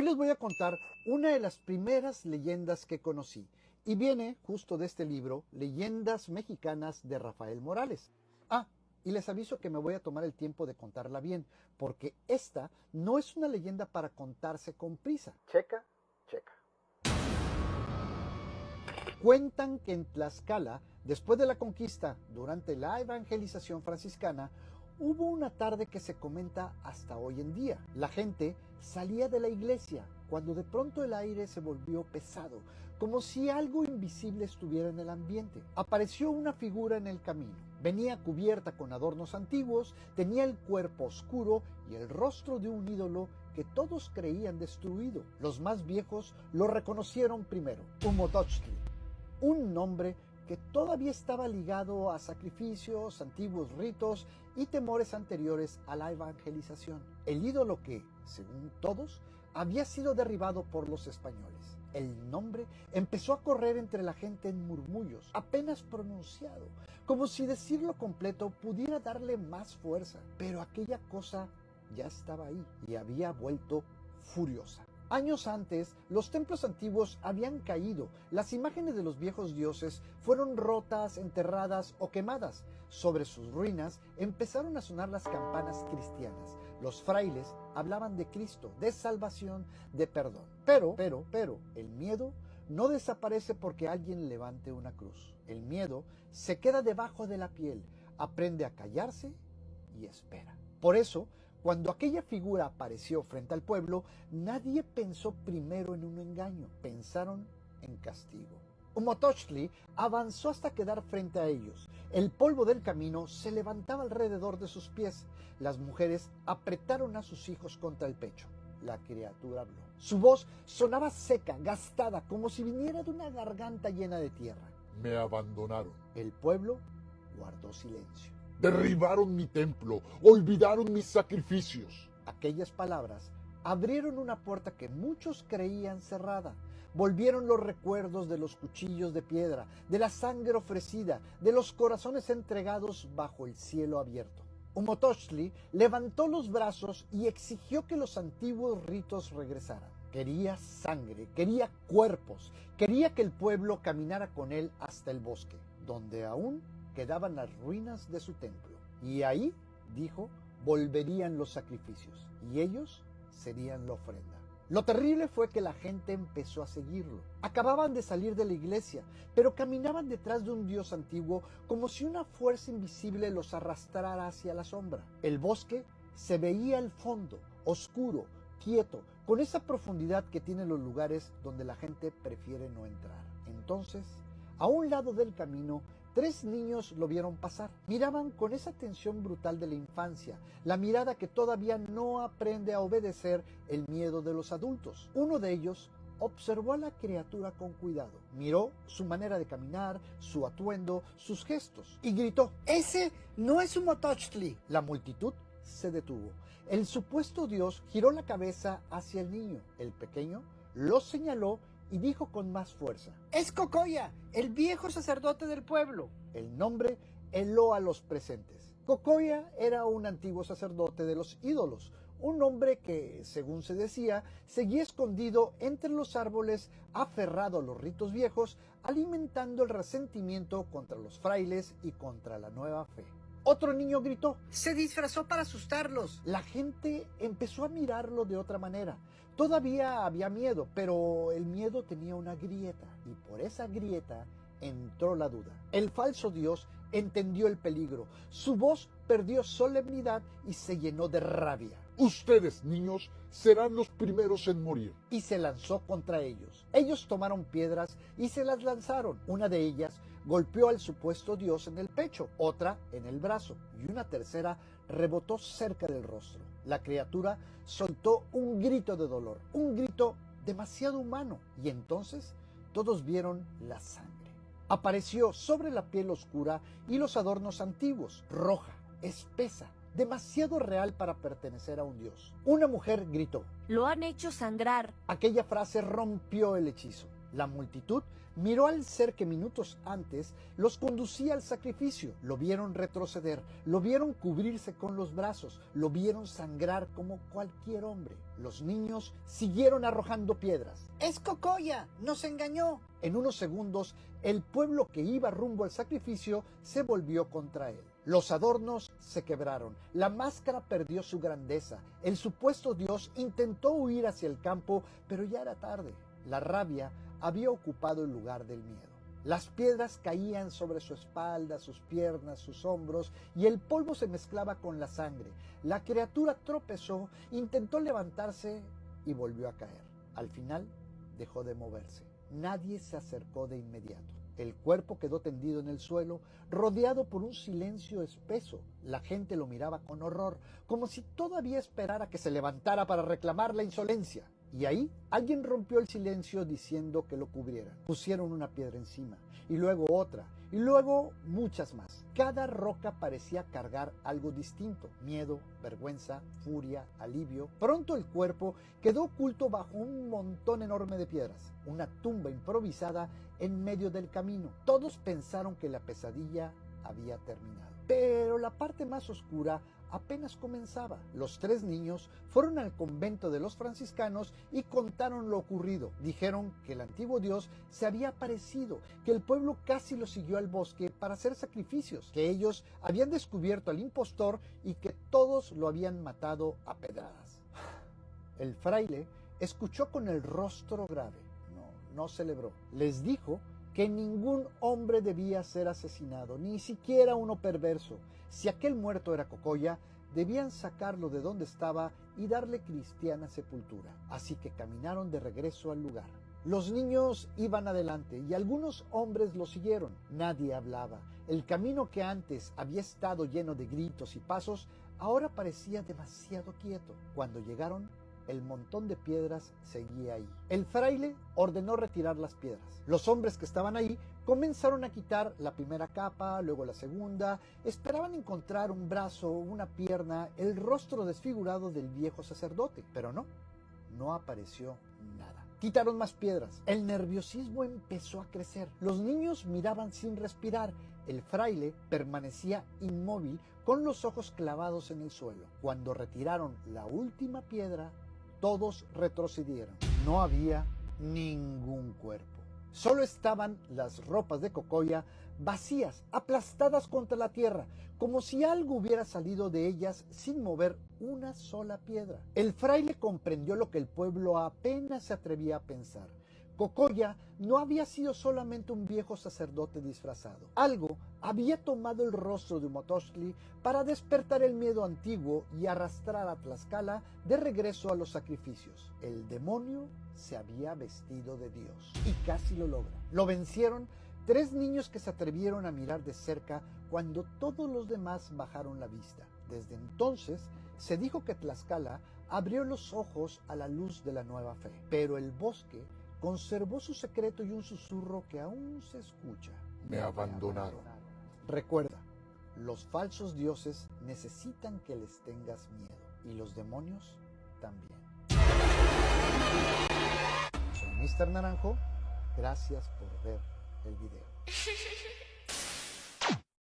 les voy a contar una de las primeras leyendas que conocí y viene justo de este libro, Leyendas Mexicanas de Rafael Morales. Y les aviso que me voy a tomar el tiempo de contarla bien, porque esta no es una leyenda para contarse con prisa. Checa. Cuentan que en Tlaxcala, después de la conquista, durante la evangelización franciscana, hubo una tarde que se comenta hasta hoy en día. La gente salía de la iglesia cuando de pronto el aire se volvió pesado, como si algo invisible estuviera en el ambiente. Apareció una figura en el camino. Venía cubierta con adornos antiguos, tenía el cuerpo oscuro y el rostro de un ídolo que todos creían destruido. Los más viejos lo reconocieron primero, Humotochtli, un nombre que todavía estaba ligado a sacrificios, antiguos ritos y temores anteriores a la evangelización. El ídolo que, según todos, había sido derribado por los españoles. El nombre empezó a correr entre la gente en murmullos, apenas pronunciado, como si decirlo completo pudiera darle más fuerza. Pero aquella cosa ya estaba ahí y había vuelto furiosa. Años antes, los templos antiguos habían caído, las imágenes de los viejos dioses fueron rotas, enterradas o quemadas. Sobre sus ruinas empezaron a sonar las campanas cristianas. Los frailes hablaban de Cristo, de salvación, de perdón. Pero, el miedo no desaparece porque alguien levante una cruz. El miedo se queda debajo de la piel, aprende a callarse y espera. Por eso, cuando aquella figura apareció frente al pueblo, nadie pensó primero en un engaño, pensaron en castigo. Humotochtli avanzó hasta quedar frente a ellos. El polvo del camino se levantaba alrededor de sus pies. Las mujeres apretaron a sus hijos contra el pecho. La criatura habló. Su voz sonaba seca, gastada, como si viniera de una garganta llena de tierra. Me abandonaron. El pueblo guardó silencio. Derribaron mi templo, olvidaron mis sacrificios. Aquellas palabras abrieron una puerta que muchos creían cerrada. Volvieron los recuerdos de los cuchillos de piedra, de la sangre ofrecida, de los corazones entregados bajo el cielo abierto. Humotochtli levantó los brazos y exigió que los antiguos ritos regresaran. Quería sangre, quería cuerpos, quería que el pueblo caminara con él hasta el bosque, donde aún quedaban las ruinas de su templo. Y ahí, dijo, volverían los sacrificios, y ellos serían la ofrenda. Lo terrible fue que la gente empezó a seguirlo. Acababan de salir de la iglesia, pero caminaban detrás de un dios antiguo como si una fuerza invisible los arrastrara hacia la sombra. El bosque se veía al fondo, oscuro, quieto, con esa profundidad que tienen los lugares donde la gente prefiere no entrar. Entonces, a un lado del camino, 3 niños lo vieron pasar. Miraban con esa tensión brutal de la infancia, la mirada que todavía no aprende a obedecer el miedo de los adultos. Uno de ellos observó a la criatura con cuidado, miró su manera de caminar, su atuendo, sus gestos y gritó: ¡Ese no es Humotochtli! La multitud se detuvo. El supuesto dios giró la cabeza hacia el niño. El pequeño lo señaló y dijo con más fuerza: ¡Es Cocoya, el viejo sacerdote del pueblo! El nombre heló a los presentes. Cocoya era un antiguo sacerdote de los ídolos, un hombre que, según se decía, seguía escondido entre los árboles, aferrado a los ritos viejos, alimentando el resentimiento contra los frailes y contra la nueva fe. Otro niño gritó: ¡Se disfrazó para asustarlos! La gente empezó a mirarlo de otra manera. Todavía había miedo, pero el miedo tenía una grieta, y por esa grieta entró la duda. El falso dios entendió el peligro. Su voz perdió solemnidad y se llenó de rabia. Ustedes, niños, serán los primeros en morir. Y se lanzó contra ellos. Ellos tomaron piedras y se las lanzaron. Una de ellas golpeó al supuesto dios en el pecho, otra en el brazo y una tercera rebotó cerca del rostro. La criatura soltó un grito de dolor, un grito demasiado humano, y entonces todos vieron la sangre. Apareció sobre la piel oscura y los adornos antiguos, roja, espesa, demasiado real para pertenecer a un dios. Una mujer gritó: Lo han hecho sangrar. Aquella frase rompió el hechizo. La multitud miró al ser que minutos antes los conducía al sacrificio. Lo vieron retroceder, lo vieron cubrirse con los brazos, lo vieron sangrar como cualquier hombre. Los niños siguieron arrojando piedras. ¡Es Cocoya! ¡Nos engañó! En unos segundos, el pueblo que iba rumbo al sacrificio se volvió contra él. Los adornos se quebraron, la máscara perdió su grandeza, el supuesto dios intentó huir hacia el campo, pero ya era tarde. La rabia había ocupado el lugar del miedo. Las piedras caían sobre su espalda, sus piernas, sus hombros, y el polvo se mezclaba con la sangre. La criatura tropezó, intentó levantarse y volvió a caer. Al final, dejó de moverse. Nadie se acercó de inmediato. El cuerpo quedó tendido en el suelo, rodeado por un silencio espeso. La gente lo miraba con horror, como si todavía esperara que se levantara para reclamar la insolencia. Y ahí alguien rompió el silencio diciendo que lo cubrieran. Pusieron una piedra encima, y luego otra, y luego muchas más. Cada roca parecía cargar algo distinto: miedo, vergüenza, furia, alivio. Pronto el cuerpo quedó oculto bajo un montón enorme de piedras, una tumba improvisada en medio del camino. Todos pensaron que la pesadilla había terminado. Pero la parte más oscura apenas comenzaba. Los 3 niños fueron al convento de los franciscanos y contaron lo ocurrido. Dijeron que el antiguo dios se había aparecido, que el pueblo casi lo siguió al bosque para hacer sacrificios, que ellos habían descubierto al impostor y que todos lo habían matado a pedradas. El fraile escuchó con el rostro grave. No celebró. Les dijo que ningún hombre debía ser asesinado, ni siquiera uno perverso. Si aquel muerto era Cocoya, debían sacarlo de donde estaba y darle cristiana sepultura. Así que caminaron de regreso al lugar. Los niños iban adelante y algunos hombres los siguieron. Nadie hablaba. El camino que antes había estado lleno de gritos y pasos, ahora parecía demasiado quieto. Cuando llegaron, el montón de piedras seguía ahí. El fraile ordenó retirar las piedras. Los hombres que estaban ahí comenzaron a quitar la primera capa, luego la segunda. Esperaban encontrar un brazo, una pierna, el rostro desfigurado del viejo sacerdote, pero no apareció nada. Quitaron más piedras. El nerviosismo empezó a crecer. Los niños miraban sin respirar. El fraile permanecía inmóvil con los ojos clavados en el suelo. Cuando retiraron la última piedra, todos retrocedieron. No había ningún cuerpo. Solo estaban las ropas de Cocoya vacías, aplastadas contra la tierra, como si algo hubiera salido de ellas sin mover una sola piedra. El fraile comprendió lo que el pueblo apenas se atrevía a pensar. Cocoya no había sido solamente un viejo sacerdote disfrazado. Algo había tomado el rostro de Humotoxtli para despertar el miedo antiguo y arrastrar a Tlaxcala de regreso a los sacrificios. El demonio se había vestido de Dios y casi lo logra. Lo vencieron 3 niños que se atrevieron a mirar de cerca cuando todos los demás bajaron la vista. Desde entonces se dijo que Tlaxcala abrió los ojos a la luz de la nueva fe, pero el bosque conservó su secreto y un susurro que aún se escucha. Me abandonaron. Recuerda, los falsos dioses necesitan que les tengas miedo y los demonios también. Soy Mr. Naranjo, gracias por ver el video.